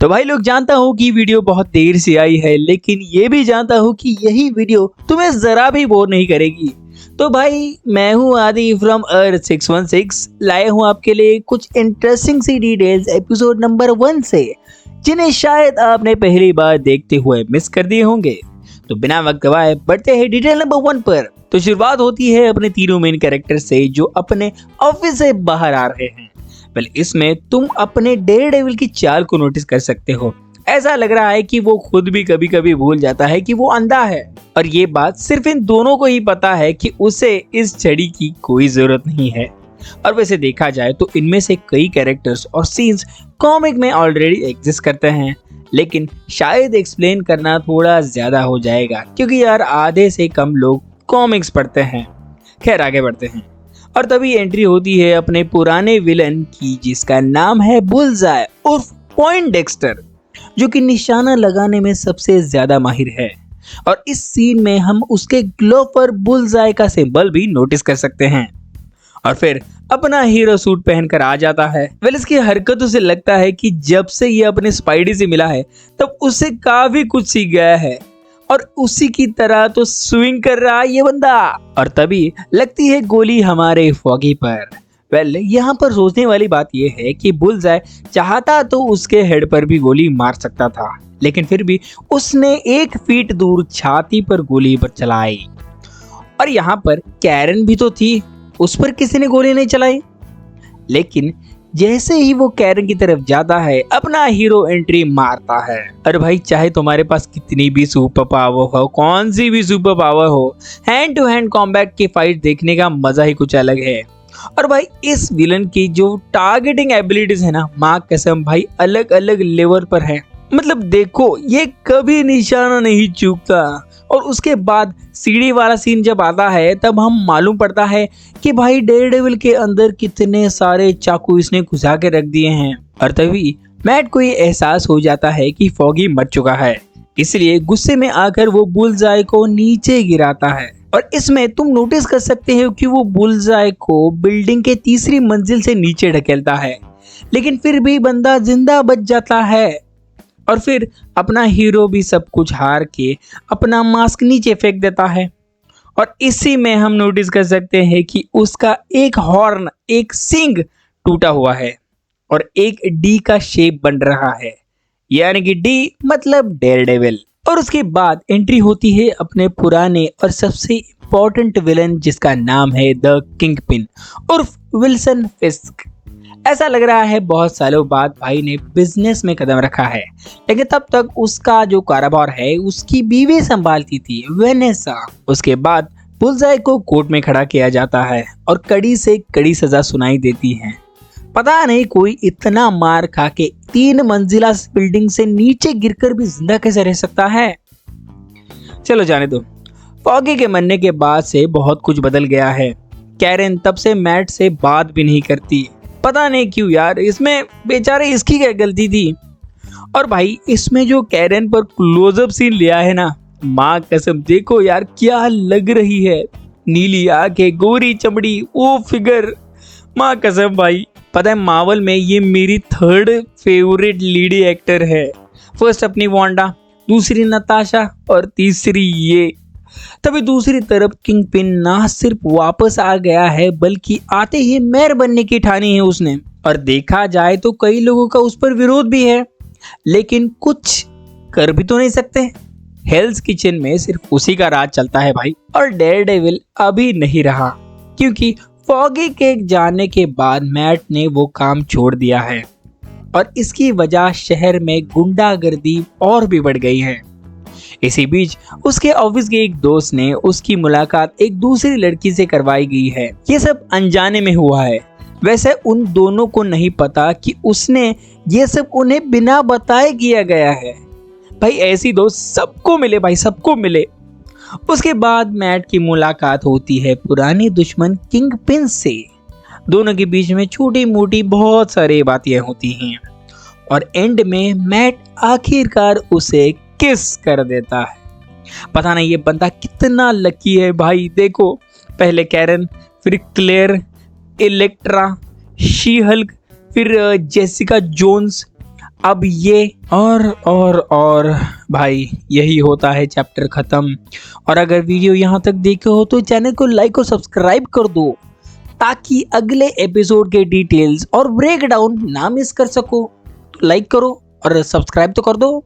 तो भाई लोग, जानता हूँ कि वीडियो बहुत देर से आई है, लेकिन ये भी जानता हूँ कि यही वीडियो तुम्हें जरा भी बोर नहीं करेगी। तो भाई मैं हूँ आदि फ्रॉम अर्थ 616, लाए हूँ आपके लिए कुछ इंटरेस्टिंग सी डिटेल्स एपिसोड नंबर 1 से, जिन्हें शायद आपने पहली बार देखते हुए मिस कर दिए होंगे। तो बिना वक्त गवाए बढ़ते हैं डिटेल नंबर 1 पर। तो शुरुआत होती है अपने तीनों मेन कैरेक्टर से, जो अपने ऑफिस से बाहर आ रहे हैं। इसमें तुम अपने डेयरडेविल की चाल को नोटिस कर सकते हो। ऐसा लग रहा है कि वो खुद भी कभी कभी भूल जाता है कि वो अंधा है, और ये बात सिर्फ इन दोनों को ही पता है कि उसे इस छड़ी की कोई जरूरत नहीं है। और वैसे देखा जाए तो इनमें से कई कैरेक्टर्स और सीन्स कॉमिक में ऑलरेडी एग्जिस्ट करते हैं, लेकिन शायद एक्सप्लेन करना थोड़ा ज्यादा हो जाएगा, क्योंकि यार आधे से कम लोग कॉमिक्स पढ़ते हैं। खैर आगे बढ़ते हैं, और तभी एंट्री होती है अपने पुराने विलन की, जिसका नाम है बुलजाय उर्फ पॉइंटडेक्स्टर, जो कि निशाना लगाने में सबसे ज्यादा माहिर है। और इस सीन में हम उसके ग्लो पर बुलजाय का सिंबल भी नोटिस कर सकते हैं। और फिर अपना हीरो सूट पहनकर आ जाता है। इसकी हरकतों से लगता है कि जब से ये अपने स्पाइडी से मिला है तब उससे काफी कुछ सीख गया है, और उसी की तरह तो स्विंग कर रहा है ये बंदा। और तभी लगती है गोली हमारे फॉगी पर। यहाँ पर सोचने वाली बात यह है कि बुलजाय चाहता तो उसके हेड पर भी गोली मार सकता था, लेकिन फिर भी उसने 1 फीट दूर छाती पर गोली चलाई। और यहाँ पर कैरन भी तो थी, उस पर किसी ने गोली नहीं चलाई। लेकिन जैसे ही वो कैरन की तरफ जाता है, अपना हीरो एंट्री मारता है। अरे भाई, चाहे तुम्हारे पास कितनी भी सुपर पावर हो, कौन सी भी सुपर पावर हो, हैंड टू हैंड कॉम्बैट की फाइट देखने का मजा ही कुछ अलग है। और भाई इस विलन की जो टारगेटिंग एबिलिटीज है ना, माँ कसम भाई अलग अलग लेवल पर है। देखो, ये कभी निशाना नहीं चूकता। और उसके बाद सीढ़ी वाला सीन जब आता है, तब हम मालूम पड़ता है कि भाई डेयरडेविल के अंदर कितने सारे चाकू इसने घुसा के रख दिए हैं। और तभी मैट को ये एहसास हो जाता है कि फॉगी मर चुका है, इसलिए गुस्से में आकर वो बुलजाय को नीचे गिराता है। और इसमें तुम नोटिस कर सकते हो कि वो बुलजाय को बिल्डिंग के 3री मंजिल से नीचे ढकेलता है, लेकिन फिर भी बंदा जिंदा बच जाता है। और फिर अपना हीरो भी सब कुछ हार के अपना मास्क नीचे फेंक देता है। और इसी में हम नोटिस कर सकते हैं कि उसका एक हॉर्न, एक सिंग टूटा हुआ है, और एक डी का शेप बन रहा है, यानी कि डी मतलब डेयरडेविल। और उसके बाद एंट्री होती है अपने पुराने और सबसे इम्पोर्टेंट विलन, जिसका नाम है द किंगपिन उर्फ विल्सन फिस्क। ऐसा लग रहा है बहुत सालों बाद भाई ने बिजनेस में कदम रखा है, लेकिन तब तक उसका जो कारोबार है उसकी बीवी संभालती थी, वेनेसा। उसके बाद बुलजाय को कोर्ट में खड़ा किया जाता है और कड़ी से कड़ी सजा सुनाई देती है। पता नहीं कोई इतना मार खा के 3 मंजिला बिल्डिंग से नीचे गिरकर भी जिंदा कैसे रह सकता है। चलो जाने दो। फॉगी के मरने के बाद से बहुत कुछ बदल गया है। कैरन तब से मैट से बात भी नहीं करती, पता नहीं क्यों यार, इसमें बेचारे इसकी क्या गलती थी। और भाई इसमें जो कैरन पर क्लोजअप सीन लिया है ना, माँ कसम देखो यार क्या लग रही है। नीली आंखें, गोरी चमड़ी, वो फिगर, माँ कसम भाई। पता है मार्वल में ये मेरी 3rd फेवरेट लीडी एक्टर है। फर्स्ट अपनी वांडा, दूसरी नताशा, और तीसरी ये। तभी दूसरी तरफ किंगपिन ना सिर्फ वापस आ गया है, बल्कि आते ही मेयर बनने की ठानी है उसने। और देखा जाए तो कई लोगों का उस पर विरोध भी है, लेकिन कुछ कर भी तो नहीं सकते। हेल्स किचन में सिर्फ उसी का राज चलता है भाई। और डेयरडेविल अभी नहीं रहा, क्योंकि फॉगी के जाने के बाद मैट ने वो काम छोड़ दिया है, और इसकी वजह शहर में गुंडागर्दी और भी बढ़ गई है। इसी बीच उसके ऑफिस के एक दोस्त ने उसकी मुलाकात एक दूसरी लड़की से करवाई गई है। ये सब अनजाने में हुआ है। वैसे उन दोनों को नहीं पता कि उसने ये सब उन्हें बिना बताए किया गया है। भाई ऐसी दोस्त सबको मिले भाई, सबको मिले। उसके बाद मैट की मुलाकात होती है पुराने दुश्मन किंगपिन से। दोनों के बीच में छोटी मोटी बहुत सारी बातें होती हैं, और एंड में मैट आखिरकार उसे किस कर देता है। पता नहीं ये बंदा कितना लकी है भाई। देखो, पहले कैरन, फिर क्लेयर, इलेक्ट्रा, शी हल्क, फिर जेसिका जोन्स, अब ये और भाई यही होता है चैप्टर खत्म। और अगर वीडियो यहाँ तक देखे हो तो चैनल को लाइक और सब्सक्राइब कर दो ताकि अगले एपिसोड के डिटेल्स और ब्रेकडाउन ना मिस कर सको। तो लाइक करो और सब्सक्राइब तो कर दो।